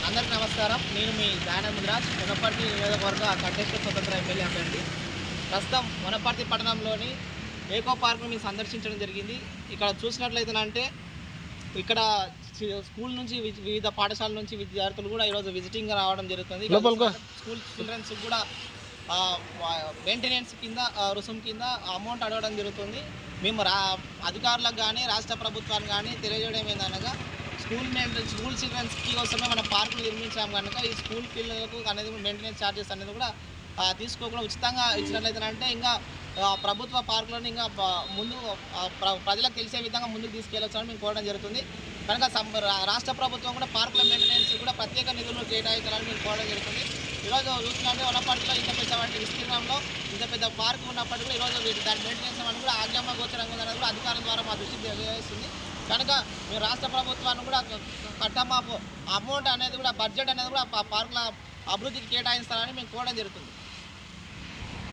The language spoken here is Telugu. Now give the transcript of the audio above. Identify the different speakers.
Speaker 1: అందరికీ నమస్కారం. నేను మీ దానముద్రాజ్ వనపర్తి నియోజకవర్గ కంటెస్టెడ్ స్వతంత్ర ఎమ్మెల్యే అభ్యర్థి. ప్రస్తుతం వనపర్తి పట్టణంలోని ఏకో పార్క్ను మేము సందర్శించడం జరిగింది. ఇక్కడ చూసినట్లయితేనంటే ఇక్కడ స్కూల్ నుంచి వివిధ పాఠశాలల నుంచి విద్యార్థులు కూడా ఈరోజు విజిటింగ్గా రావడం జరుగుతుంది. స్కూల్ చిల్డ్రన్స్ కూడా మెయింటెనెన్స్ కింద రుసుము కింద అమౌంట్ అడగడం జరుగుతుంది. మేము అధికారులకు కానీ రాష్ట్ర ప్రభుత్వానికి కానీ తెలియజేయడం ఏందనగా స్కూల్ చిల్డ్రన్స్కి కోసమే మన పార్కులు నిర్మించాం కనుక ఈ స్కూల్ పిల్లలకు అనేది మెయింటెనెన్స్ ఛార్జెస్ అనేది కూడా తీసుకోకుండా ఉచితంగా ఇచ్చినట్లయితేనంటే ఇంకా ప్రభుత్వ పార్కులను ఇంకా ముందు ప్రజలకు తెలిసే విధంగా ముందుకు తీసుకెళ్ళొచ్చని మేము కోరడం జరుగుతుంది. కనుక రాష్ట్ర ప్రభుత్వం కూడా పార్కుల మెయింటెనెన్స్ కూడా ప్రత్యేక నిధులు కేటాయించాలని మేము కోరడం జరుగుతుంది. ఈరోజు చూసినట్టే వనపర్తిలో ఇంత పెద్ద వంటి విస్తీర్ణంలో ఇంత పెద్ద పార్కు ఉన్నప్పటికీ కూడా ఈరోజు దాని మెయింటెనెన్స్ అని కూడా ఆజ్ఞామ గోచరంగా ఉందనేది కూడా అధికారుల ద్వారా మా దృష్టికి తెలియజేస్తుంది. కనుక మేము రాష్ట్ర ప్రభుత్వాన్ని కూడా కట్టమాపు అమౌంట్ అనేది కూడా బడ్జెట్ అనేది కూడా పార్కుల అభివృద్ధికి కేటాయిస్తారని మేము కోరడం జరుగుతుంది.